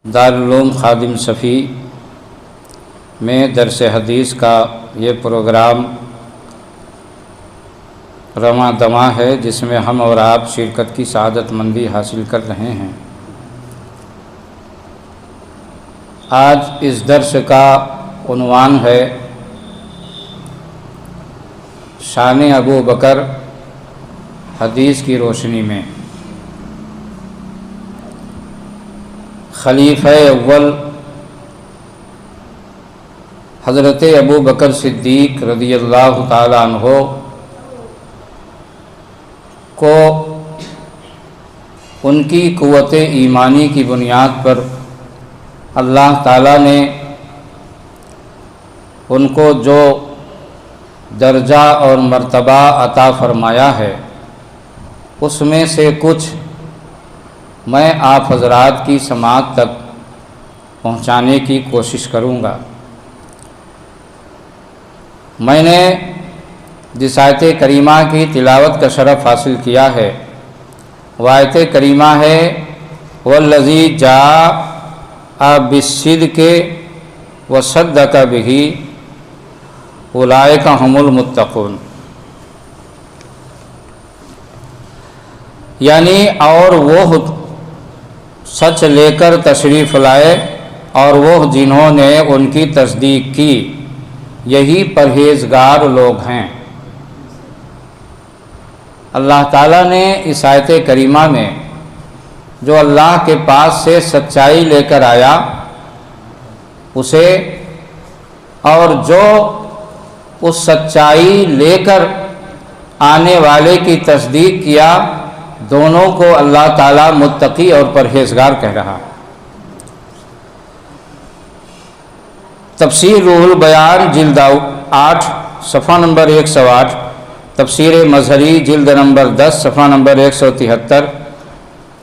دارالعلوم خادم صفی میں درس حدیث کا یہ پروگرام رواں دواں ہے، جس میں ہم اور آپ شرکت کی سعادت مندی حاصل کر رہے ہیں۔ آج اس درس کا عنوان ہے شان ابو بکر حدیث کی روشنی میں۔ خلیفہ اول حضرت ابو بکر صدیق رضی اللہ تعالی عنہ کو ان کی قوت ایمانی کی بنیاد پر اللہ تعالیٰ نے ان کو جو درجہ اور مرتبہ عطا فرمایا ہے، اس میں سے کچھ میں آپ حضرات کی سماعت تک پہنچانے کی کوشش کروں گا۔ میں نے جس آیت کریمہ کی تلاوت کا شرف حاصل کیا ہے، وہ آیت کریمہ ہے والذی جاء بالصدق وصدق بہ اولئک ھم المتقون، یعنی اور وہ سچ لے کر تشریف لائے اور وہ جنہوں نے ان کی تصدیق کی، یہی پرہیزگار لوگ ہیں۔ اللہ تعالیٰ نے اس آیت کریمہ میں جو اللہ کے پاس سے سچائی لے کر آیا اسے، اور جو اس سچائی لے کر آنے والے کی تصدیق کیا، دونوں کو اللہ تعالیٰ متقی اور پرہیزگار کہہ رہا۔ تفسیر روح البیان جلد 8 صفحہ نمبر 108، تفسیر مظہری جلد نمبر 10 صفحہ نمبر 173،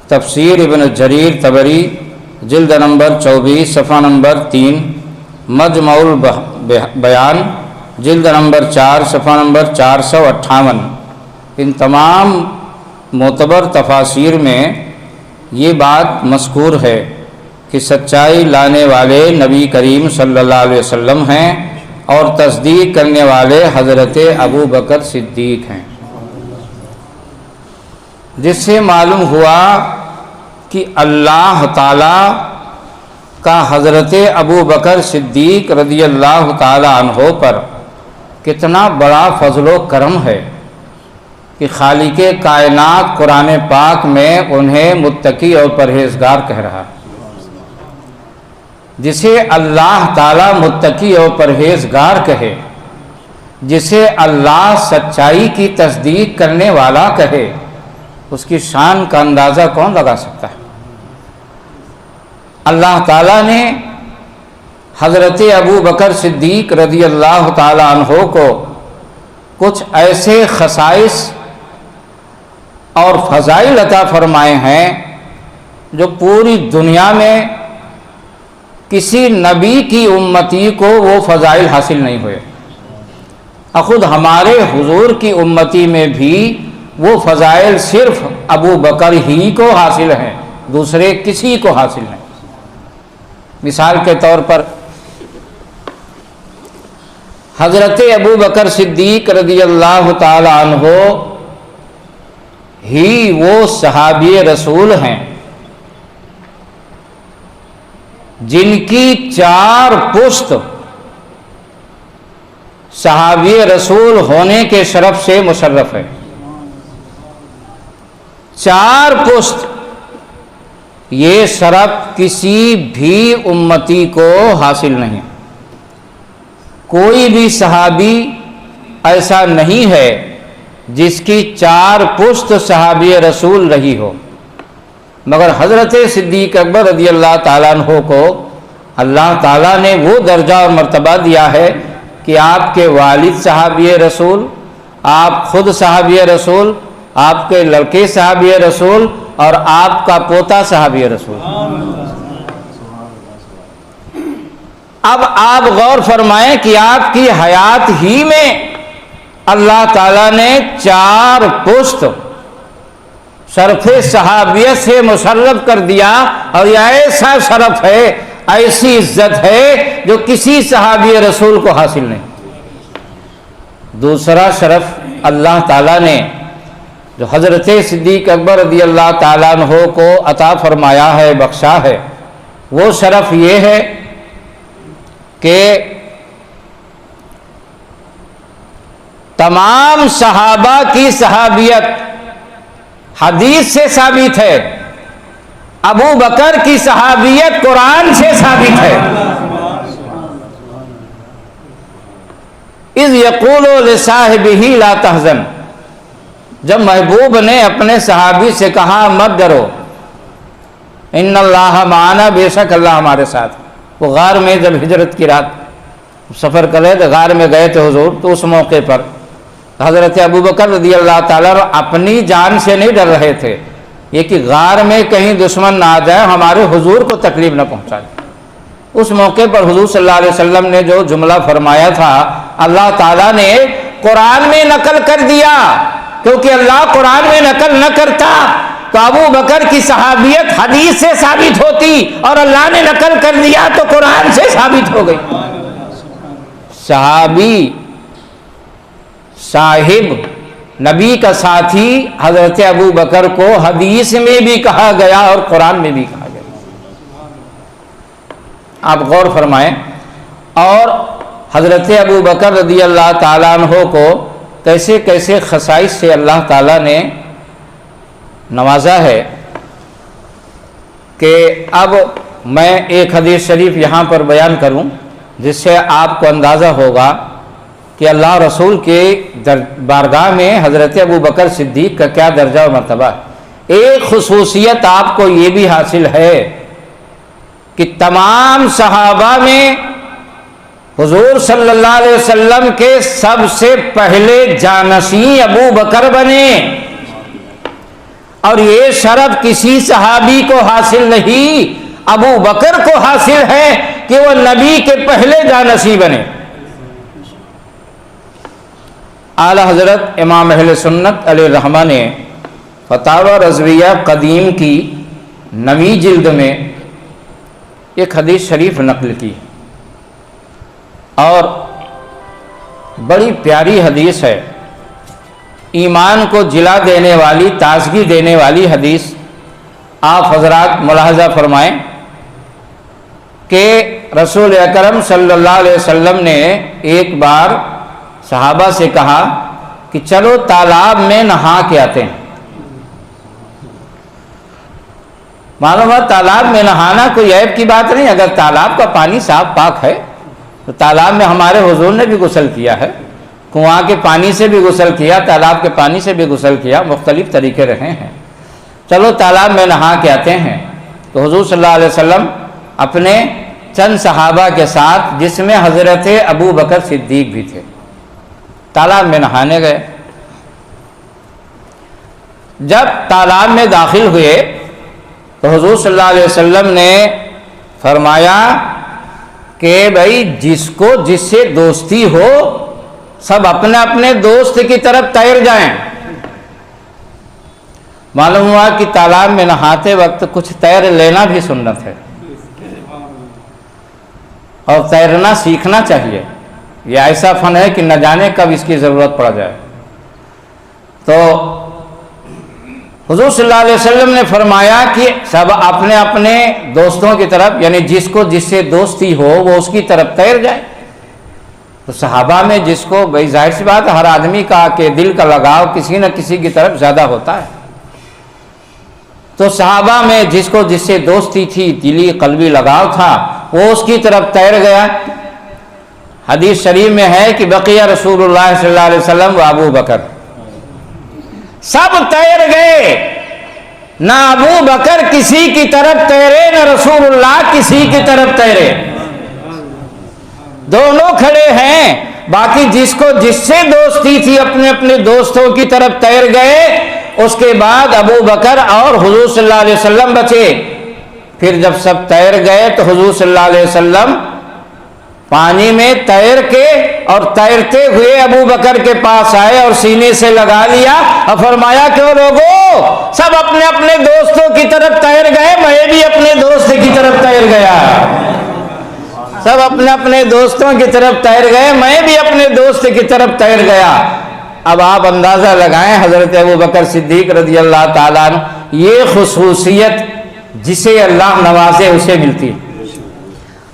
تفسیر ابن جریر طبری جلد نمبر 24 صفحہ نمبر 3، مجمع البیان جلد نمبر 4 صفحہ نمبر 458۔ ان تمام معتبر تفاسیر میں یہ بات مذکور ہے کہ سچائی لانے والے نبی کریم صلی اللہ علیہ وسلم ہیں اور تصدیق کرنے والے حضرت ابو بکر صدیق ہیں، جس سے معلوم ہوا کہ اللہ تعالیٰ کا حضرت ابو بکر صدیق رضی اللہ تعالی عنہ پر کتنا بڑا فضل و کرم ہے کہ خالق کائنات قرآن پاک میں انہیں متقی اور پرہیزگار کہہ رہا۔ جسے اللہ تعالیٰ متقی اور پرہیزگار کہے، جسے اللہ سچائی کی تصدیق کرنے والا کہے، اس کی شان کا اندازہ کون لگا سکتا ہے؟ اللہ تعالیٰ نے حضرت ابو بکر صدیق رضی اللہ تعالی عنہ کو کچھ ایسے خصائص اور فضائل عطا فرمائے ہیں جو پوری دنیا میں کسی نبی کی امتی کو وہ فضائل حاصل نہیں ہوئے۔ خود ہمارے حضور کی امتی میں بھی وہ فضائل صرف ابو بکر ہی کو حاصل ہیں، دوسرے کسی کو حاصل نہیں۔ مثال کے طور پر حضرت ابو بکر صدیق رضی اللہ تعالی عنہ ہی وہ صحابی رسول ہیں جن کی 4 پشت صحابی رسول ہونے کے شرف سے مشرف ہے۔ 4 پشت، یہ شرف کسی بھی امتی کو حاصل نہیں۔ کوئی بھی صحابی ایسا نہیں ہے جس کی 4 پشت صحابی رسول رہی ہو، مگر حضرت صدیق اکبر رضی اللہ تعالیٰ عنہ کو اللہ تعالیٰ نے وہ درجہ اور مرتبہ دیا ہے کہ آپ کے والد صحابی رسول، آپ خود صحابی رسول، آپ کے لڑکے صحابی رسول اور آپ کا پوتا صحابی رسول۔ اب آپ غور فرمائیں کہ آپ کی حیات ہی میں اللہ تعالیٰ نے 4 پشت شرف صحابیت سے مشرف کر دیا، اور یہ ایسا شرف ہے، ایسی عزت ہے جو کسی صحابی رسول کو حاصل نہیں۔ دوسرا شرف اللہ تعالیٰ نے جو حضرت صدیق اکبر رضی اللہ تعالیٰ عنہ کو عطا فرمایا ہے، بخشا ہے، وہ شرف یہ ہے کہ تمام صحابہ کی صحابیت حدیث سے ثابت ہے، ابو بکر کی صحابیت قرآن سے ثابت ہے۔ اذ یقول لصاحبہ لا تحزن، جب محبوب نے اپنے صحابی سے کہا مت ڈرو، ان اللہ معنا، بے شک اللہ ہمارے ساتھ۔ وہ غار میں جب ہجرت کی رات سفر کرے تو غار میں گئے تھے حضور، تو اس موقع پر حضرت ابو بکر رضی اللہ تعالیٰ اپنی جان سے نہیں ڈر رہے تھے، یہ کہ غار میں کہیں دشمن نہ آ جائے، ہمارے حضور کو تکلیف نہ پہنچا جائے۔ اس موقع پر حضور صلی اللہ علیہ وسلم نے جو جملہ فرمایا تھا، اللہ تعالیٰ نے قرآن میں نقل کر دیا، کیونکہ اللہ قرآن میں نقل نہ کرتا تو ابو بکر کی صحابیت حدیث سے ثابت ہوتی، اور اللہ نے نقل کر دیا تو قرآن سے ثابت ہو گئی۔ صحابی، صاحب، نبی کا ساتھی حضرت ابو بکر کو حدیث میں بھی کہا گیا اور قرآن میں بھی کہا گیا۔ آپ غور فرمائیں، اور حضرت ابو بکر رضی اللہ تعالیٰ عنہ کو کیسے کیسے خصائص سے اللہ تعالیٰ نے نوازا ہے کہ اب میں ایک حدیث شریف یہاں پر بیان کروں جس سے آپ کو اندازہ ہوگا کہ اللہ رسول کے بارگاہ میں حضرت ابو بکر صدیق کا کیا درجہ و مرتبہ ہے۔ ایک خصوصیت آپ کو یہ بھی حاصل ہے کہ تمام صحابہ میں حضور صلی اللہ علیہ وسلم کے سب سے پہلے جانشین ابو بکر بنے، اور یہ شرف کسی صحابی کو حاصل نہیں، ابو بکر کو حاصل ہے کہ وہ نبی کے پہلے جانشین بنے۔ اعلی حضرت امام اہل سنت علیہ الرحمہ نے فتاوی رضویہ قدیم کی 9ویں جلد میں ایک حدیث شریف نقل کی، اور بڑی پیاری حدیث ہے، ایمان کو جلا دینے والی، تازگی دینے والی حدیث۔ آپ حضرات ملاحظہ فرمائیں کہ رسول اکرم صلی اللہ علیہ وسلم نے ایک بار صحابہ سے کہا کہ چلو تالاب میں نہا کے آتے ہیں۔ معلوم ہے تالاب میں نہانا کوئی عیب کی بات نہیں، اگر تالاب کا پانی صاف پاک ہے تو تالاب میں ہمارے حضور نے بھی غسل کیا ہے، کنواں کے پانی سے بھی غسل کیا، تالاب کے پانی سے بھی غسل کیا، مختلف طریقے رہے ہیں۔ چلو تالاب میں نہا کے آتے ہیں، تو حضور صلی اللہ علیہ وسلم اپنے چند صحابہ کے ساتھ، جس میں حضرت ابو بکر صدیق بھی تھے، تالاب میں نہانے گئے۔ جب تالاب میں داخل ہوئے تو حضور صلی اللہ علیہ وسلم نے فرمایا کہ بھائی جس کو جس سے دوستی ہو سب اپنے اپنے دوست کی طرف تیر جائیں۔ معلوم ہوا کہ تالاب میں نہاتے وقت کچھ تیر لینا بھی سنت ہے، اور تیرنا سیکھنا چاہیے، یہ ایسا فن ہے کہ نہ جانے کب اس کی ضرورت پڑ جائے۔ تو حضور صلی اللہ علیہ وسلم نے فرمایا کہ سب اپنے اپنے دوستوں کی طرف، یعنی جس کو جس سے دوستی ہو وہ اس کی طرف تیر جائے۔ تو صحابہ میں جس کو، بھائی ظاہر سی بات ہے ہر آدمی کا کہ دل کا لگاؤ کسی نہ کسی کی طرف زیادہ ہوتا ہے، تو صحابہ میں جس کو جس سے دوستی تھی، دلی قلبی لگاؤ تھا، وہ اس کی طرف تیر گیا۔ حدیث شریف میں ہے کہ بقیہ رسول اللہ صلی اللہ علیہ وسلم و ابو بکر، سب تیر گئے، نہ ابو بکر کسی کی طرف تیرے نہ رسول اللہ کسی کی طرف تیرے، دونوں کھڑے ہیں۔ باقی جس کو جس سے دوستی تھی اپنے اپنے دوستوں کی طرف تیر گئے۔ اس کے بعد ابو بکر اور حضور صلی اللہ علیہ وسلم بچے۔ پھر جب سب تیر گئے تو حضور صلی اللہ علیہ وسلم پانی میں تیر کے اور تیرتے ہوئے ابو بکر کے پاس آئے اور سینے سے لگا لیا اور فرمایا کیوں لوگوں سب اپنے اپنے دوستوں کی طرف تیر گئے، میں بھی اپنے دوست کی طرف تیر گیا، سب اپنے اپنے دوستوں کی طرف تیر گئے، میں بھی اپنے دوست کی طرف تیر گیا۔ اب آپ اندازہ لگائیں حضرت ابو بکر صدیق رضی اللہ تعالیٰ عنہ، یہ خصوصیت جسے اللہ نوازے اسے ملتی ہے۔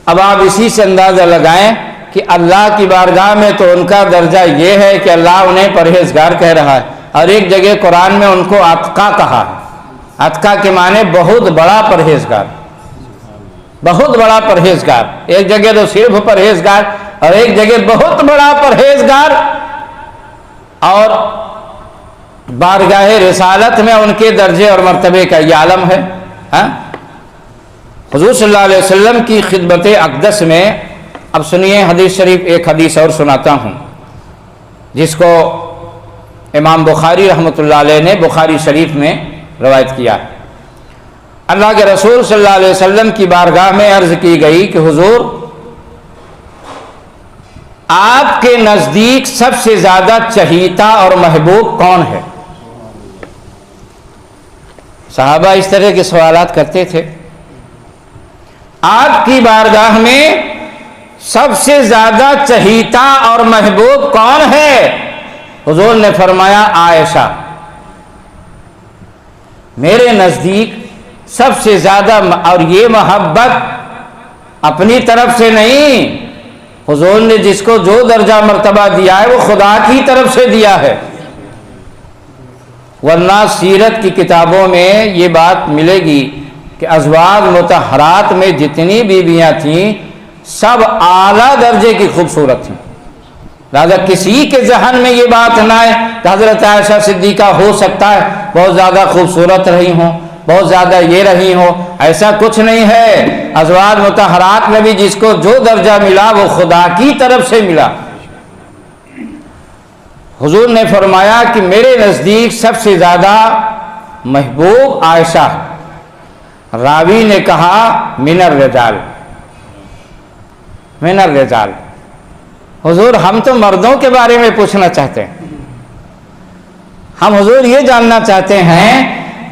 اب آپ اسی سے اندازہ لگائیں کہ اللہ کی بارگاہ میں تو ان کا درجہ یہ ہے کہ اللہ انہیں پرہیزگار کہہ رہا ہے، اور ایک جگہ قرآن میں ان کو اتقا کہا ہے۔ اتقا کے معنی بہت بڑا پرہیزگار، بہت بڑا پرہیزگار، ایک جگہ تو صرف پرہیزگار اور ایک جگہ بہت بڑا پرہیزگار، اور بارگاہ رسالت میں ان کے درجے اور مرتبے کا یہ عالم ہے۔ حضور صلی اللہ علیہ وسلم کی خدمت اقدس میں اب سنیے حدیث شریف، ایک حدیث اور سناتا ہوں جس کو امام بخاری رحمۃ اللہ علیہ نے بخاری شریف میں روایت کیا ہے۔ اللہ کے رسول صلی اللہ علیہ وسلم کی بارگاہ میں عرض کی گئی کہ حضور آپ کے نزدیک سب سے زیادہ چہیتا اور محبوب کون ہے؟ صحابہ اس طرح کے سوالات کرتے تھے، آپ کی بارگاہ میں سب سے زیادہ چہیتا اور محبوب کون ہے؟ حضور نے فرمایا عائشہ۔ میرے نزدیک سب سے زیادہ، اور یہ محبت اپنی طرف سے نہیں، حضور نے جس کو جو درجہ مرتبہ دیا ہے وہ خدا کی طرف سے دیا ہے، ورنہ سیرت کی کتابوں میں یہ بات ملے گی کہ ازواج مطہرات میں جتنی بیویاں تھیں سب اعلیٰ درجے کی خوبصورت تھیں، لہذا کسی کے ذہن میں یہ بات نہ آئے کہ حضرت عائشہ صدیقہ ہو سکتا ہے بہت زیادہ خوبصورت رہی ہوں، بہت زیادہ یہ رہی ہوں، ایسا کچھ نہیں ہے۔ ازواج مطہرات میں بھی جس کو جو درجہ ملا وہ خدا کی طرف سے ملا۔ حضور نے فرمایا کہ میرے نزدیک سب سے زیادہ محبوب عائشہ ہے۔ راوی نے کہا من الرجال، من الرجال۔ حضور ہم تو مردوں کے بارے میں پوچھنا چاہتے ہیں، ہم حضور یہ جاننا چاہتے ہیں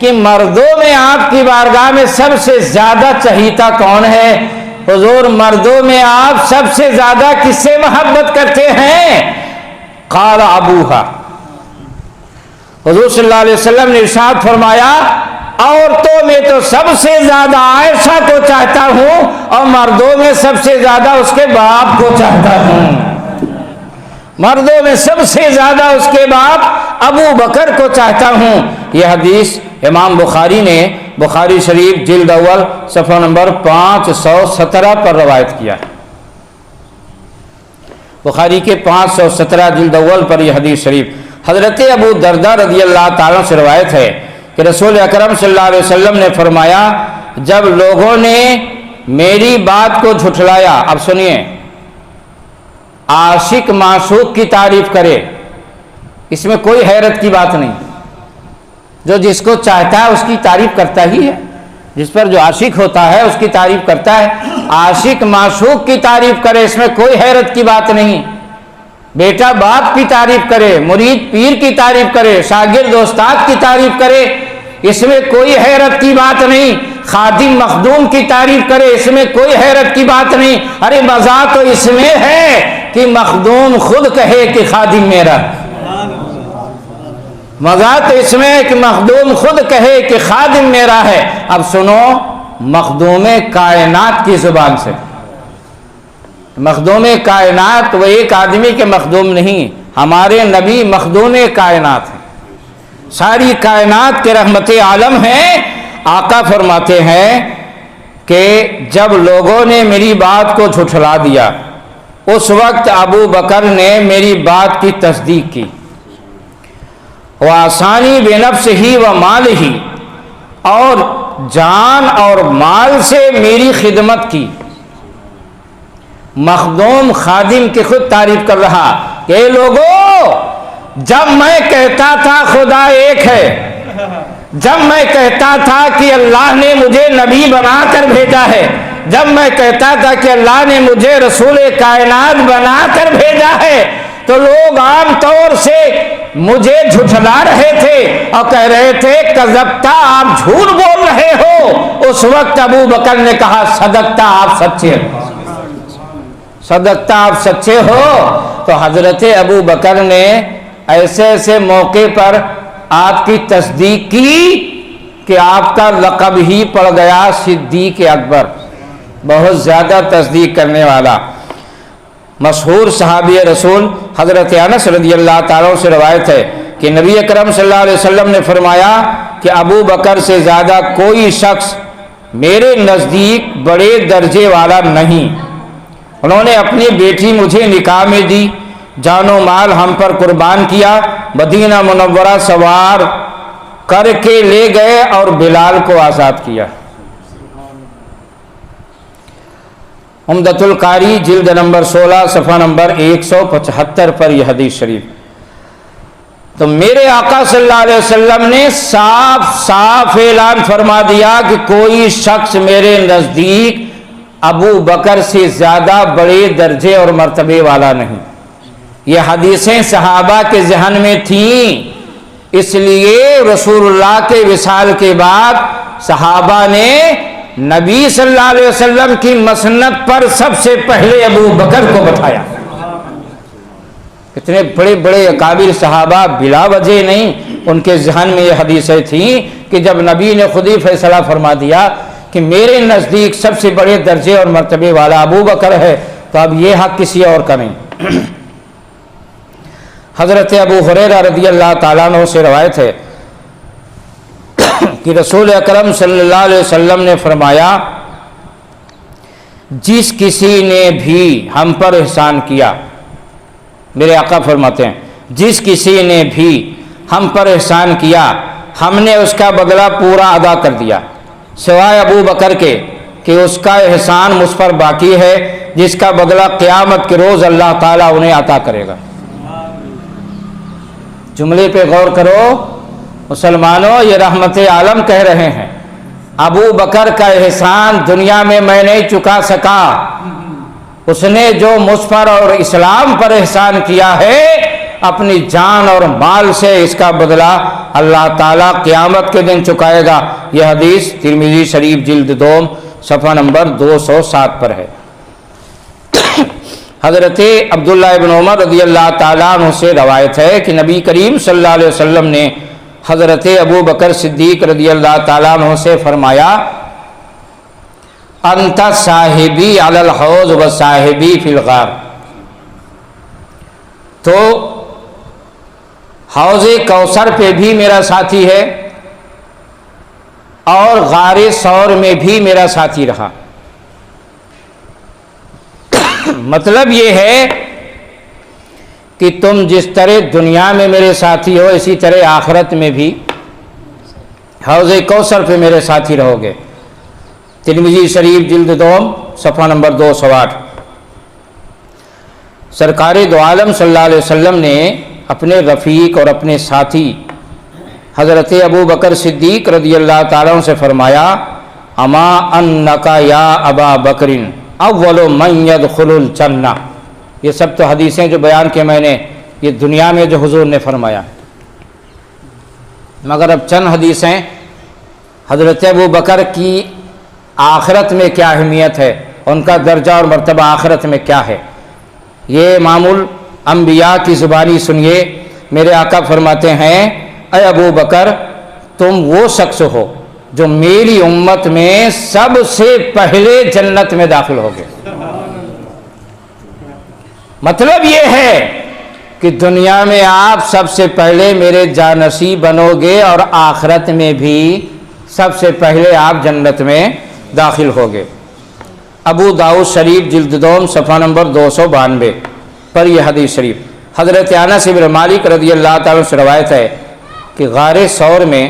کہ مردوں میں آپ کی بارگاہ میں سب سے زیادہ چہیتا کون ہے؟ حضور مردوں میں آپ سب سے زیادہ کس سے محبت کرتے ہیں؟ قال ابوہا۔ حضور صلی اللہ علیہ وسلم نے ارشاد فرمایا عورتوں میں تو سب سے زیادہ عائشہ کو چاہتا ہوں اور مردوں میں سب سے زیادہ اس کے باپ کو چاہتا ہوں، مردوں میں سب سے زیادہ اس کے باپ ابو بکر کو چاہتا ہوں۔ یہ حدیث امام بخاری نے بخاری شریف جلد اول صفحہ نمبر 517 پر روایت کیا ہے۔ بخاری کے 517 جلد اول پر یہ حدیث شریف حضرت ابو درداء رضی اللہ تعالیٰ سے روایت ہے کہ رسول اکرم صلی اللہ علیہ وسلم نے فرمایا جب لوگوں نے میری بات کو جھٹلایا، اب سنیے، عاشق معشوق کی تعریف کرے، اس میں کوئی حیرت کی بات نہیں، جو جس کو چاہتا ہے اس کی تعریف کرتا ہی ہے، جس پر جو عاشق ہوتا ہے اس کی تعریف کرتا ہے۔ عاشق معشوق کی تعریف کرے، اس میں کوئی حیرت کی بات نہیں، بیٹا باپ کی تعریف کرے، مرید پیر کی تعریف کرے، شاگرد استاد کی تعریف کرے، اس میں کوئی حیرت کی بات نہیں، خادم مخدوم کی تعریف کرے، اس میں کوئی حیرت کی بات نہیں۔ ارے مزہ تو اس میں ہے کہ مخدوم خود کہے کہ خادم میرا، مزہ تو اس میں ہے کہ مخدوم خود کہے کہ خادم میرا ہے۔ اب سنو مخدوم کائنات کی زبان سے، مخدوم کائنات وہ ایک آدمی کے مخدوم نہیں، ہمارے نبی مخدوم کائنات ہیں، ساری کائنات کے رحمت عالم ہیں۔ آقا فرماتے ہیں کہ جب لوگوں نے میری بات کو جھٹلا دیا اس وقت ابو بکر نے میری بات کی تصدیق کی، وَآسَانِي بِنَفْسِهِ وَمَالِهِ، اور جان اور مال سے میری خدمت کی۔ مخدوم خادم کی خود تعریف کر رہا کہ اے لوگو، جب میں کہتا تھا خدا ایک ہے، جب میں کہتا تھا کہ اللہ نے مجھے نبی بنا کر بھیجا ہے، جب میں کہتا تھا کہ اللہ نے مجھے رسول کائنات بنا کر بھیجا ہے تو لوگ عام طور سے مجھے جھٹلا رہے تھے اور کہہ رہے تھے کذبتا، آپ جھوٹ بول رہے ہو۔ اس وقت ابو بکر نے کہا صدقتا، آپ سچے ہو، صدقتا، آپ سچے ہو۔ تو حضرت ابو بکر نے ایسے ایسے موقع پر آپ کی تصدیق کی کہ آپ کا لقب ہی پڑ گیا صدیق اکبر، بہت زیادہ تصدیق کرنے والا۔ مشہور صحابی رسول حضرت انس رضی اللہ تعالیٰ سے روایت ہے کہ نبی اکرم صلی اللہ علیہ وسلم نے فرمایا کہ ابو بکر سے زیادہ کوئی شخص میرے نزدیک بڑے درجے والا نہیں۔ انہوں نے اپنی بیٹی مجھے نکاح میں دی، جان و مال ہم پر قربان کیا، مدینہ منورہ سوار کر کے لے گئے اور بلال کو آزاد کیا۔ عمدۃ القاری جلد نمبر 16 صفحہ نمبر 175 پر یہ حدیث شریف۔ تو میرے آقا صلی اللہ علیہ وسلم نے صاف صاف اعلان فرما دیا کہ کوئی شخص میرے نزدیک ابو بکر سے زیادہ بڑے درجے اور مرتبے والا نہیں۔ یہ حدیثیں صحابہ کے ذہن میں تھیں، اس لیے رسول اللہ کے وصال کے بعد صحابہ نے نبی صلی اللہ علیہ وسلم کی مسند پر سب سے پہلے ابو بکر کو بٹھایا۔ اتنے بڑے بڑے اکابر صحابہ بلا وجہ نہیں، ان کے ذہن میں یہ حدیثیں تھیں کہ جب نبی نے خود ہی فیصلہ فرما دیا کہ میرے نزدیک سب سے بڑے درجے اور مرتبے والا ابو بکر ہے، تو اب یہ حق کسی اور کا نہیں۔ حضرت ابو ہریرہ رضی اللہ تعالیٰ عنہ سے روایت ہے کہ رسول اکرم صلی اللہ علیہ وسلم نے فرمایا جس کسی نے بھی ہم پر احسان کیا، میرے آقا فرماتے ہیں جس کسی نے بھی ہم پر احسان کیا ہم نے اس کا بدلہ پورا ادا کر دیا، سوائے ابو بکر کے کہ اس کا احسان مجھ پر باقی ہے، جس کا بدلہ قیامت کے روز اللہ تعالیٰ انہیں عطا کرے گا۔ جملے پہ غور کرو مسلمانوں، یہ رحمت عالم کہہ رہے ہیں ابو بکر کا احسان دنیا میں میں نہیں چکا سکا، اس نے جو مجھ پر اور اسلام پر احسان کیا ہے اپنی جان اور مال سے اس کا بدلہ اللہ تعالیٰ قیامت کے دن چکائے گا۔ یہ حدیث ترمذی شریف جلد 2 صفحہ نمبر 207 پر ہے۔ حضرت عبداللہ ابن عمر رضی اللہ تعالیٰ عنہ سے روایت ہے کہ نبی کریم صلی اللہ علیہ وسلم نے حضرت ابو بکر صدیق رضی اللہ تعالیٰ عنہ سے فرمایا انت صاحبی علی الحوض و صاحبی فی الغار، تو حوض کوثر پہ بھی میرا ساتھی ہے اور غار ثور میں بھی میرا ساتھی رہا۔ مطلب یہ ہے کہ تم جس طرح دنیا میں میرے ساتھی ہو اسی طرح آخرت میں بھی حوض کوثر پہ میرے ساتھی رہو گے۔ ترمذی شریف جلد 2 صفحہ نمبر 208۔ سرکار دو عالم صلی اللہ علیہ وسلم نے اپنے رفیق اور اپنے ساتھی حضرت ابو بکر صدیق رضی اللہ تعالیٰ عنہ سے فرمایا اما انکا یا ابا بکرن اول من يدخل الجنہ۔ یہ سب تو حدیثیں جو بیان کے میں نے یہ دنیا میں جو حضور نے فرمایا، مگر اب چند حدیثیں حضرت ابو بکر کی آخرت میں کیا اہمیت ہے، ان کا درجہ اور مرتبہ آخرت میں کیا ہے، یہ امام الانبیاء کی زبانی سنیے۔ میرے آقا فرماتے ہیں اے ابو بکر تم وہ شخص ہو جو میری امت میں سب سے پہلے جنت میں داخل ہوگے۔ مطلب یہ ہے کہ دنیا میں آپ سب سے پہلے میرے جانشین بنو گے اور آخرت میں بھی سب سے پہلے آپ جنت میں داخل ہوگے۔ ابو داؤد شریف جلد 2 صفحہ نمبر 292 پر یہ حدیث شریف۔ حضرت انس بن مالک رضی اللہ تعالیٰ سے روایت ہے کہ غار ثور میں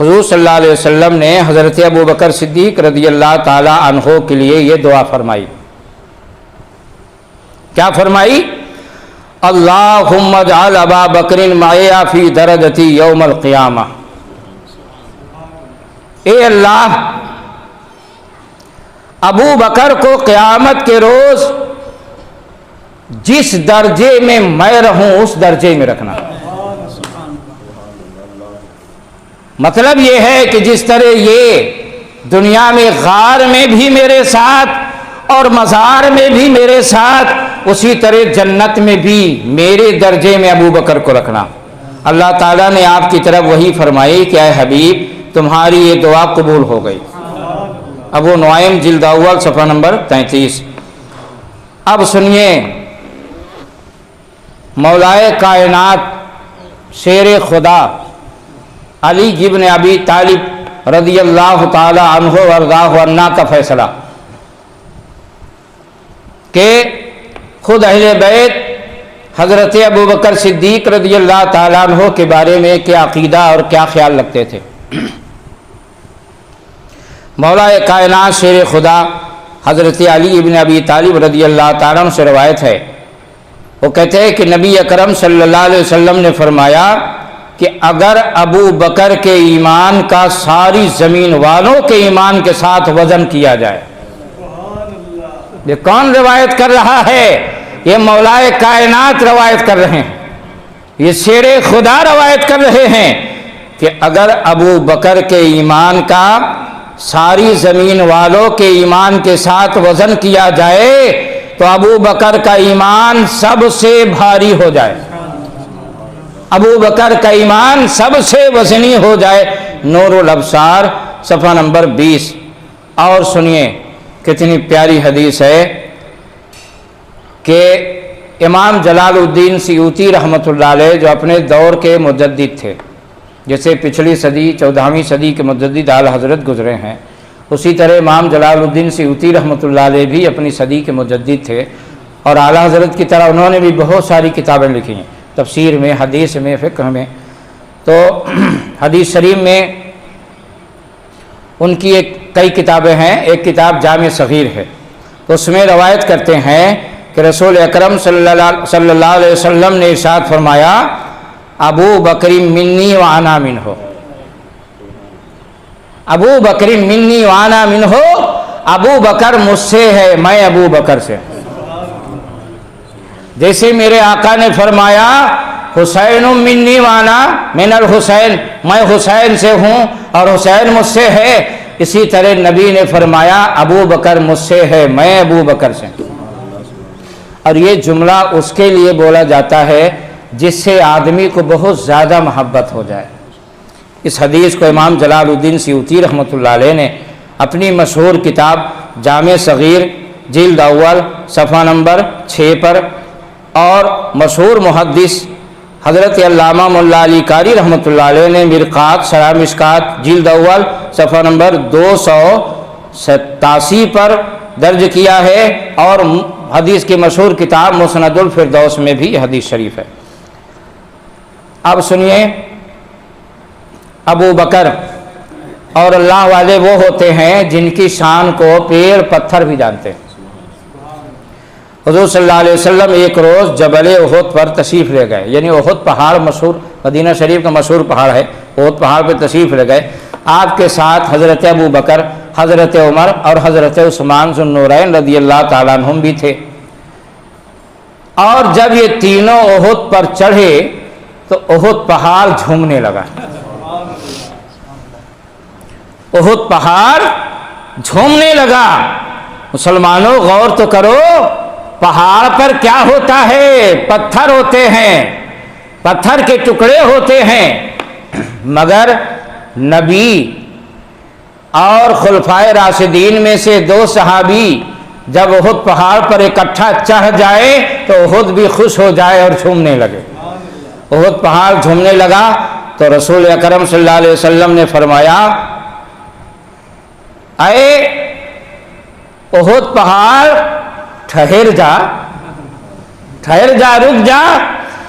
حضور صلی اللہ علیہ وسلم نے حضرت ابو بکر صدیق رضی اللہ تعالیٰ عنہ کے لیے یہ دعا فرمائی۔ کیا فرمائی؟ اللہم اجعل ابا بکر معی فی درجتی یوم القیامہ۔ اے اللہ ابو بکر کو قیامت کے روز جس درجے میں میں رہوں اس درجے میں رکھنا۔ مطلب یہ ہے کہ جس طرح یہ دنیا میں غار میں بھی میرے ساتھ اور مزار میں بھی میرے ساتھ، اسی طرح جنت میں بھی میرے درجے میں ابو بکر کو رکھنا۔ اللہ تعالیٰ نے آپ کی طرف وہی فرمائی کہ اے حبیب تمہاری یہ دعا قبول ہو گئی۔ ابو نعیم جلد اول صفحہ نمبر 33۔ اب سنیے مولائے کائنات شیر خدا علی ابن ابی طالب رضی اللہ تعالی عنہ وارضاہ عنہ کا فیصلہ کہ خود اہل بیت حضرت ابو بکر صدیق رضی اللہ تعالیٰ عنہ کے بارے میں کیا عقیدہ اور کیا خیال رکھتے تھے۔ مولا کائنات شیر خدا حضرت علی ابن ابی طالب رضی اللہ تعالیٰ عنہ سے روایت ہے، وہ کہتے ہیں کہ نبی اکرم صلی اللہ علیہ وسلم نے فرمایا کہ اگر ابو بکر کے ایمان کا ساری زمین والوں کے ایمان کے ساتھ وزن کیا جائے، یہ کون روایت کر رہا ہے؟ یہ مولائے کائنات روایت کر رہے ہیں، یہ شیر خدا روایت کر رہے ہیں کہ اگر ابو بکر کے ایمان کا ساری زمین والوں کے ایمان کے ساتھ وزن کیا جائے تو ابو بکر کا ایمان سب سے بھاری ہو جائے، ابو بکر کا ایمان سب سے وزنی ہو جائے۔ نور الابصار صفحہ نمبر 20۔ اور سنیے کتنی پیاری حدیث ہے کہ امام جلال الدین سیوطی رحمۃ اللہ علیہ جو اپنے دور کے مجدد تھے، جیسے پچھلی صدی 14ویں صدی کے مجدد اعلیٰ حضرت گزرے ہیں، اسی طرح امام جلال الدین سیوطی رحمۃ اللہ علیہ بھی اپنی صدی کے مجدد تھے، اور اعلیٰ حضرت کی طرح انہوں نے بھی بہت ساری کتابیں لکھی ہیں، تفسیر میں، حدیث میں، فقہ میں۔ تو حدیث شریف میں ان کی کئی کتابیں ہیں، ایک کتاب جامع صغیر ہے، تو اس میں روایت کرتے ہیں کہ رسول اکرم صلی اللہ علیہ وسلم نے ارشاد فرمایا ابو بکر منی وانا منہ، ابو بکر منی وانا منہ، ابو بکر مجھ سے ہے میں ابو بکر سے۔ جیسے میرے آقا نے فرمایا حسین منی وانا من الحسین، میں حسین سے ہوں اور حسین مجھ سے ہے، اسی طرح نبی نے فرمایا ابو بکر مجھ سے ہے میں ابو بکر سے۔ اور یہ جملہ اس کے لیے بولا جاتا ہے جس سے آدمی کو بہت زیادہ محبت ہو جائے۔ اس حدیث کو امام جلال الدین سیوطی رحمۃ اللہ علیہ نے اپنی مشہور کتاب جامع صغیر جلد اول صفحہ نمبر 6 پر، اور مشہور محدث حضرت علامہ مولا علی قاری رحمۃ اللہ علیہ نے مرقات شرح مشکات جلد اول صفحہ نمبر 287 پر درج کیا ہے، اور حدیث کی مشہور کتاب مسند الفردوس میں بھی یہ حدیث شریف ہے۔ اب سنیے ابو بکر اور اللہ والے وہ ہوتے ہیں جن کی شان کو پیڑ پتھر بھی جانتے ہیں۔ حضور صلی اللہ علیہ وسلم ایک روز جبل احد پر تشریف لے گئے، یعنی احد پہاڑ مشہور مدینہ شریف کا مشہور پہاڑ ہے، احد پہاڑ پہ تشریف لے گئے۔ آپ کے ساتھ حضرت ابو بکر، حضرت عمر اور حضرت عثمان ذو النورین رضی اللہ تعالیٰ عنہم بھی تھے۔ اور جب یہ تینوں احد پر چڑھے تو احد پہاڑ جھومنے لگا، احد پہاڑ جھومنے لگا۔ مسلمانوں غور تو کرو، پہاڑ پر کیا ہوتا ہے؟ پتھر ہوتے ہیں، پتھر کے ٹکڑے ہوتے ہیں، مگر نبی اور خلفائے راشدین میں سے 2 صحابی جب احد پہاڑ پر اکٹھا چڑھ جائے تو احد بھی خوش ہو جائے اور جھومنے لگے۔ احد پہاڑ جھومنے لگا تو رسول اکرم صلی اللہ علیہ وسلم نے فرمایا اے احد پہاڑ ٹھہر جا، ٹھہر جا، رک جا،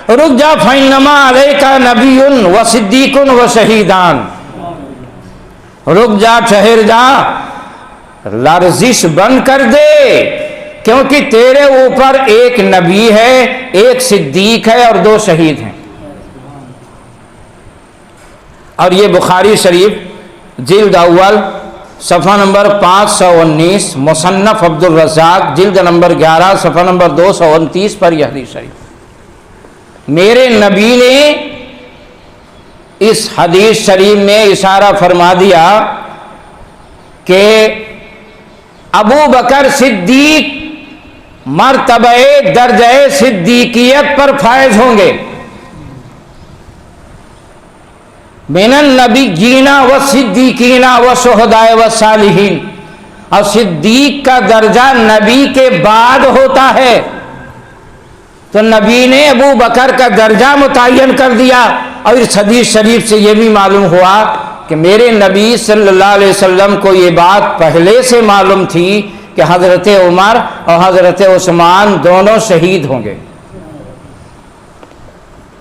رک جا، فَإِنَّمَا عَلَيْكَ نَبِيٌّ وَصِدِّيقٌ وَشَهِيدَانِ، رک جا، ٹھہر جا، لرزش بند کر دے، کیونکہ تیرے اوپر ایک نبی ہے، ایک صدیق ہے اور 2 شہید ہیں۔ اور یہ بخاری شریف جلد اول صفحہ نمبر 519، مصنف عبدالرزاق جلد نمبر 11 صفحہ نمبر 229 پر یہ حدیث شریف۔ میرے نبی نے اس حدیث شریف میں اشارہ فرما دیا کہ ابو بکر صدیق مرتبہ درجہ صدیقیت پر فائز ہوں گے۔ من النبیین والصدیقین والشہداء والصالحین، اور صدیق کا درجہ نبی کے بعد ہوتا ہے، تو نبی نے ابو بکر کا درجہ متعین کر دیا۔ اور اس حدیث شریف سے یہ بھی معلوم ہوا کہ میرے نبی صلی اللہ علیہ وسلم کو یہ بات پہلے سے معلوم تھی کہ حضرت عمر اور حضرت عثمان دونوں شہید ہوں گے۔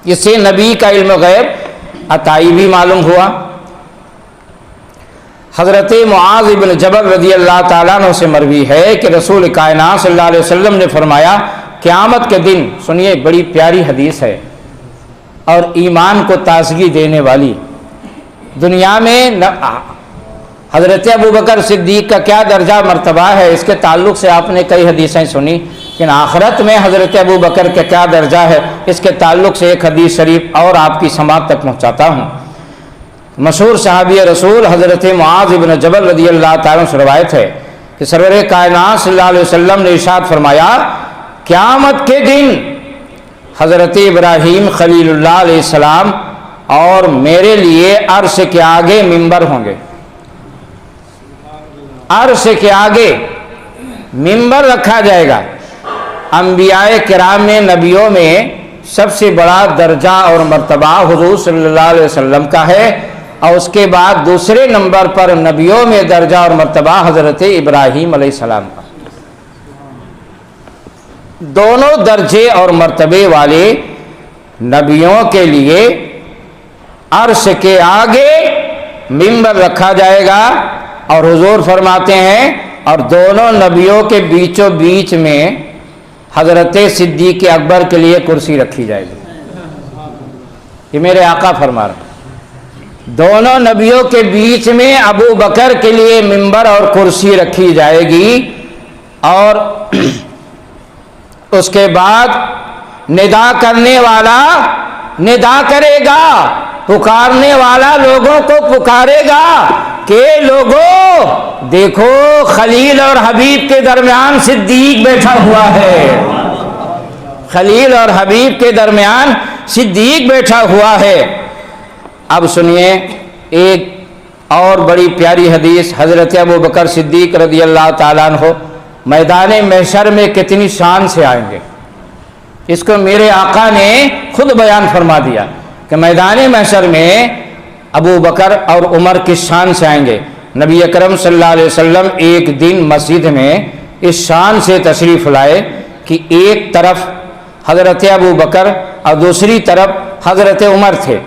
اس سے نبی کا علم غیب عطائی بھی معلوم ہوا۔ حضرت معاذ بن جبل رضی اللہ تعالیٰ عنہ سے مروی ہے کہ رسول کائنات صلی اللہ علیہ وسلم نے فرمایا، قیامت کے دن، سنیے بڑی پیاری حدیث ہے اور ایمان کو تازگی دینے والی، دنیا میں حضرت ابوبکر صدیق کا کیا درجہ مرتبہ ہے اس کے تعلق سے آپ نے کئی حدیثیں سنی، لیکن آخرت میں حضرت ابوبکر کا کیا درجہ ہے اس کے تعلق سے ایک حدیث شریف اور آپ کی سماعت تک پہنچاتا ہوں۔ مشہور صحابی رسول حضرت معاذ بن جبل رضی اللہ تعالیٰ سے روایت ہے کہ سرور کائنات صلی اللہ علیہ وسلم نے ارشاد فرمایا، قیامت کے دن حضرت ابراہیم خلیل اللہ علیہ السلام اور میرے لیے عرش کے آگے ممبر ہوں گے۔ عرش کے آگے ممبر رکھا جائے گا۔ انبیاء کرام میں، نبیوں میں سب سے بڑا درجہ اور مرتبہ حضور صلی اللہ علیہ وسلم کا ہے، اور اس کے بعد دوسرے نمبر پر نبیوں میں درجہ اور مرتبہ حضرت ابراہیم علیہ السلام کا۔ دونوں درجے اور مرتبے والے نبیوں کے لیے عرش کے آگے ممبر رکھا جائے گا، اور حضور فرماتے ہیں اور دونوں نبیوں کے بیچوں بیچ میں حضرت صدیق اکبر کے لیے کرسی رکھی جائے گی۔ یہ میرے آقا فرما رہے ہیں، دونوں نبیوں کے بیچ میں ابو بکر کے لیے ممبر اور کرسی رکھی جائے گی، اور اس کے بعد ندا کرنے والا ندا کرے گا، پکارنے والا لوگوں کو پکارے گا کہ لوگوں دیکھو خلیل اور حبیب کے درمیان صدیق بیٹھا ہوا ہے، خلیل اور حبیب کے درمیان صدیق بیٹھا ہوا ہے۔ اب سنیے ایک اور بڑی پیاری حدیث، حضرت ابو بکر صدیق رضی اللہ تعالیٰ عنہ میدان محشر میں کتنی شان سے آئیں گے، اس کو میرے آقا نے خود بیان فرما دیا کہ میدان محشر میں ابو بکر اور عمر کس شان سے آئیں گے۔ نبی اکرم صلی اللہ علیہ وسلم ایک دن مسجد میں اس شان سے تشریف لائے کہ ایک طرف حضرت ابو بکر اور دوسری طرف حضرت عمر تھے،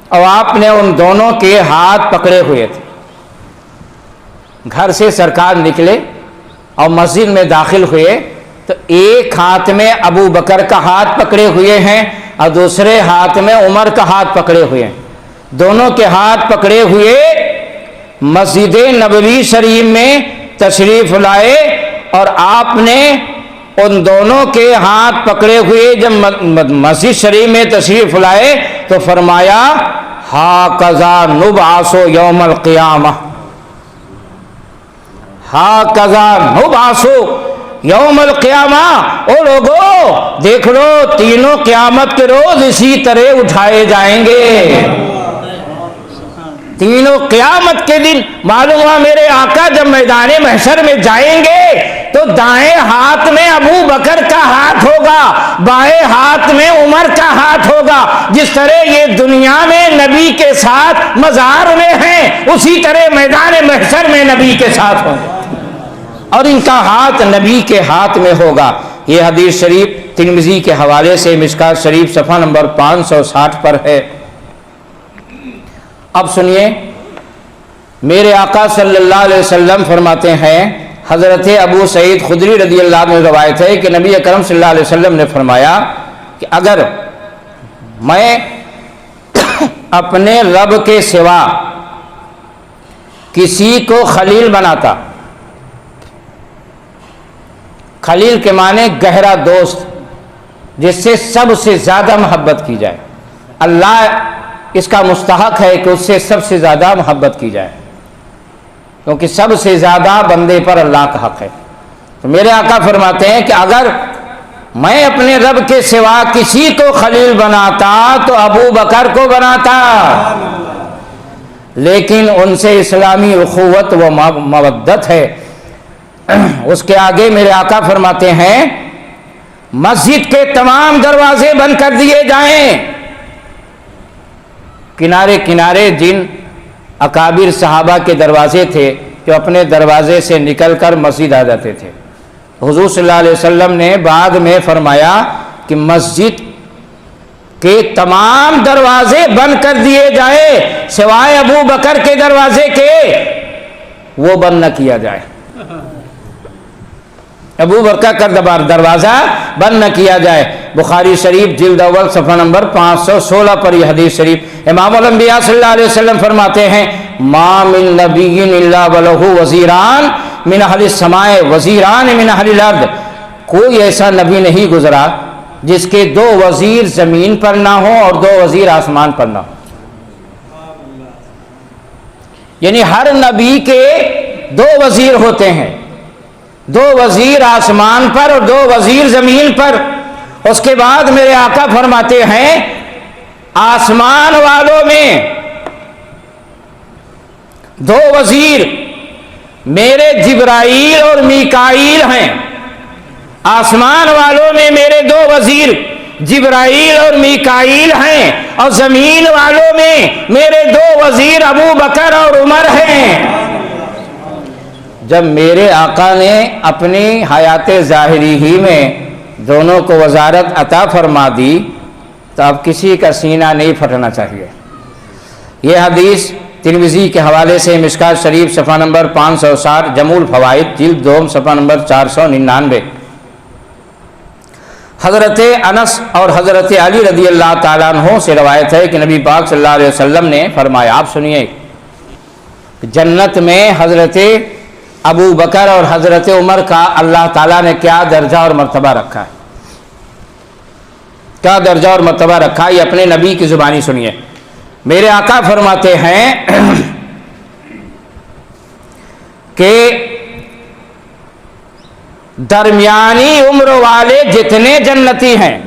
اور آپ نے ان دونوں کے ہاتھ پکڑے ہوئے تھے۔ گھر سے سرکار نکلے اور مسجد میں داخل ہوئے تو ایک ہاتھ میں ابو بکر کا ہاتھ پکڑے ہوئے ہیں اور دوسرے ہاتھ میں عمر کا ہاتھ پکڑے ہوئے ہیں۔ دونوں کے ہاتھ پکڑے ہوئے مسجد نبوی شریف میں تشریف لائے، اور آپ نے ان دونوں کے ہاتھ پکڑے ہوئے جب مسجد شریف میں تشریف لائے تو فرمایا، ہاکذا نبعث یوم القیامہ، ہاکذا نبعث یوم القیامہ، او لوگو دیکھ لو تینوں قیامت کے روز اسی طرح اٹھائے جائیں گے۔ تینوں قیامت کے دن معلوم ہوا میرے آقا جب میدان محشر میں جائیں گے تو دائیں ہاتھ میں ابو بکر کا ہاتھ ہوگا، بائیں ہاتھ میں عمر کا ہاتھ ہوگا۔ جس طرح یہ دنیا میں نبی کے ساتھ مزار میں ہیں، اسی طرح میدان محشر میں نبی کے ساتھ ہوں گے، اور ان کا ہاتھ نبی کے ہاتھ میں ہوگا۔ یہ حدیث شریف ترمذی کے حوالے سے مشکات شریف صفحہ نمبر 560 پر ہے۔ اب سنیے، میرے آقا صلی اللہ علیہ وسلم فرماتے ہیں، حضرت ابو سعید خدری رضی اللہ عنہ روایت ہے کہ نبی اکرم صلی اللہ علیہ وسلم نے فرمایا کہ اگر میں اپنے رب کے سوا کسی کو خلیل بناتا، خلیل کے معنی گہرا دوست، جس سے سب سے زیادہ محبت کی جائے، اللہ اس کا مستحق ہے کہ اس سے سب سے زیادہ محبت کی جائے، کیونکہ سب سے زیادہ بندے پر اللہ کا حق ہے۔ تو میرے آقا فرماتے ہیں کہ اگر میں اپنے رب کے سوا کسی کو خلیل بناتا تو ابو بکر کو بناتا، لیکن ان سے اسلامی اخوت و مودت ہے۔ اس کے آگے میرے آقا فرماتے ہیں مسجد کے تمام دروازے بند کر دیے جائیں۔ کنارے کنارے جن اکابر صحابہ کے دروازے تھے جو اپنے دروازے سے نکل کر مسجد آ جاتے تھے، حضور صلی اللہ علیہ وسلم نے بعد میں فرمایا کہ مسجد کے تمام دروازے بند کر دیے جائیں سوائے ابو بکر کے دروازے کے، وہ بند نہ کیا جائے، ابو بکر کا دروازہ بند نہ کیا جائے۔ بخاری شریف جلد اول صفحہ نمبر 516 پر یہ حدیث شریف۔ امام الانبیاء صلی اللہ علیہ وسلم فرماتے ہیں ما من نبی الا ولہ وزیران من اہل السماء وزیران من اہل الارض، کوئی ایسا نبی نہیں گزرا جس کے 2 وزیر زمین پر نہ ہو اور 2 وزیر آسمان پر نہ ہو، یعنی ہر نبی کے 2 وزیر ہوتے ہیں، 2 وزیر آسمان پر اور 2 وزیر زمین پر۔ اس کے بعد میرے آقا فرماتے ہیں آسمان والوں میں 2 وزیر میرے جبرائیل اور میکائیل ہیں، آسمان والوں میں میرے 2 وزیر جبرائیل اور میکائیل ہیں، اور زمین والوں میں میرے 2 وزیر ابو بکر اور عمر ہیں۔ جب میرے آقا نے اپنی حیات ظاہری ہی میں دونوں کو وزارت عطا فرما دی تو اب کسی کا سینہ نہیں پھٹنا چاہیے۔ یہ حدیث ترمذی کے حوالے سے مشکات شریف صفحہ نمبر 560، جمع الفوائد جلد 2 صفحہ نمبر 499۔ حضرت انس اور حضرت علی رضی اللہ تعالیٰ عنہ سے روایت ہے کہ نبی پاک صلی اللہ علیہ وسلم نے فرمایا، آپ سنیے، جنت میں حضرت ابو بکر اور حضرت عمر کا اللہ تعالیٰ نے کیا درجہ اور مرتبہ رکھا ہے، کیا درجہ اور مرتبہ رکھا ہے، یہ اپنے نبی کی زبانی سنیے۔ میرے آقا فرماتے ہیں کہ درمیانی عمر والے جتنے جنتی ہیں،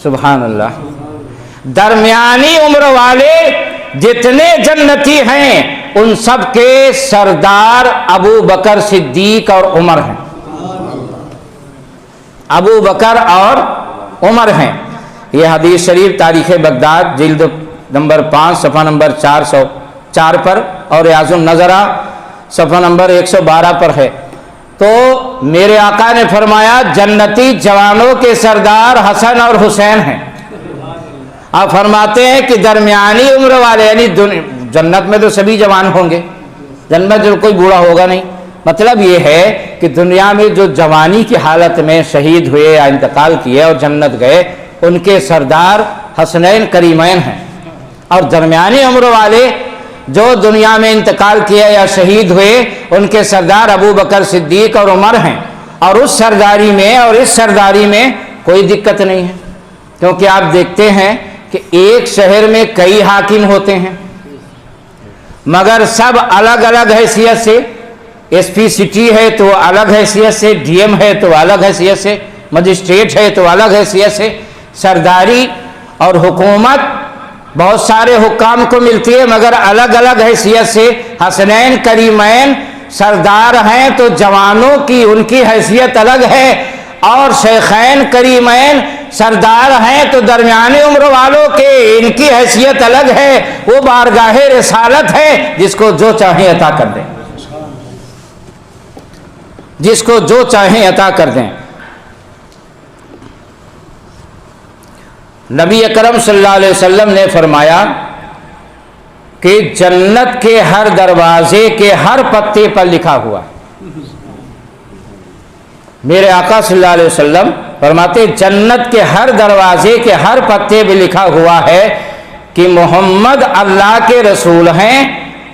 سبحان اللہ، درمیانی عمر والے جتنے جنتی ہیں ان سب کے سردار ابو بکر صدیق اور عمر ہیں، ابو بکر اور عمر ہیں۔ یہ حدیث شریف تاریخ بغداد جلد نمبر 5 صفحہ نمبر 404 پر اور ریاض النظرہ صفحہ نمبر 112 پر ہے۔ تو میرے آقا نے فرمایا جنتی جوانوں کے سردار حسن اور حسین ہیں۔ آپ فرماتے ہیں کہ درمیانی عمر والے، یعنی جنت میں تو سبھی جوان ہوں گے، جنت میں کوئی بوڑھا ہوگا نہیں، مطلب یہ ہے کہ دنیا میں جو جوانی کی حالت میں شہید ہوئے یا انتقال کیے اور جنت گئے ان کے سردار حسنین کریمین ہیں، اور درمیانی عمر والے جو دنیا میں انتقال کیے یا شہید ہوئے ان کے سردار ابو بکر صدیق اور عمر ہیں، اور اس سرداری میں کوئی دقت نہیں ہے، کیونکہ آپ دیکھتے ہیں کہ ایک شہر میں کئی حاکم ہوتے ہیں مگر سب الگ الگ حیثیت سے، ایس پی سٹی ہے تو الگ حیثیت سے، ڈی ایم ہے تو الگ حیثیت سے، مجسٹریٹ ہے تو الگ حیثیت سے، سرداری اور حکومت بہت سارے حکام کو ملتی ہے مگر الگ الگ حیثیت سے۔ حسنین کریمین سردار ہیں تو جوانوں کی ان کی حیثیت الگ ہے، اور شیخین کریمین سردار ہیں تو درمیانی عمر والوں کے ان کی حیثیت الگ ہے، وہ بارگاہ رسالت ہے، جس کو جو چاہیں عطا کر دیں، جس کو جو چاہیں عطا کر دیں۔ نبی اکرم صلی اللہ علیہ وسلم نے فرمایا کہ جنت کے ہر دروازے کے ہر پتے پر لکھا ہوا، میرے آقا صلی اللہ علیہ وسلم فرماتے جنت کے ہر دروازے کے ہر پتے پہ لکھا ہوا ہے کہ محمد اللہ کے رسول ہیں،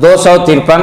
253,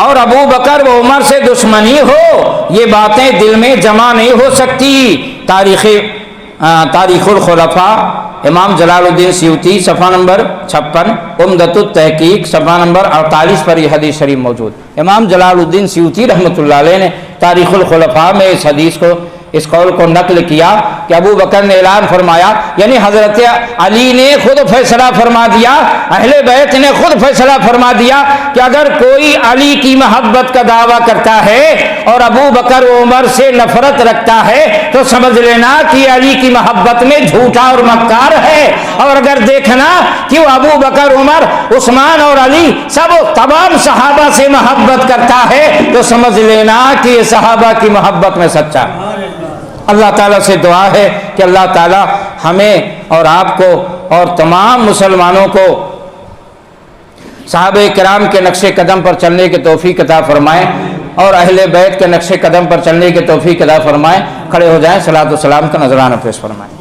اور ابو بکر و عمر سے دشمنی ہو، یہ باتیں دل میں جمع نہیں ہو سکتی۔ تاریخ الخلفاء امام جلال الدین سیوطی صفحہ نمبر 56، عمدۃ التحقیق صفحہ نمبر 48 پر یہ حدیث شریف موجود۔ امام جلال الدین سیوطی رحمۃ اللہ علیہ نے تاریخ الخلفاء میں اس حدیث کو، اس قول کو نقل کیا کہ ابو بکر نے اعلان فرمایا، یعنی حضرت علی نے خود فیصلہ فرما دیا، اہل بیت نے خود فیصلہ فرما دیا کہ اگر کوئی علی کی محبت کا دعویٰ کرتا ہے اور ابو بکر و عمر سے نفرت رکھتا ہے تو سمجھ لینا کہ علی کی محبت میں جھوٹا اور مکار ہے، اور اگر دیکھنا کہ وہ ابو بکر، عمر، عثمان اور علی سب تمام صحابہ سے محبت کرتا ہے تو سمجھ لینا کہ یہ صحابہ کی محبت میں سچا ہے۔ اللہ تعالیٰ سے دعا ہے کہ اللہ تعالیٰ ہمیں اور آپ کو اور تمام مسلمانوں کو صحابہ کرام کے نقش قدم پر چلنے کی توفیق عطا فرمائے اور اہل بیت کے نقش قدم پر چلنے کی توفیق عطا فرمائے۔ کھڑے ہو جائیں، صلاۃ و سلام کا نذرانہ پیش فرمائیں۔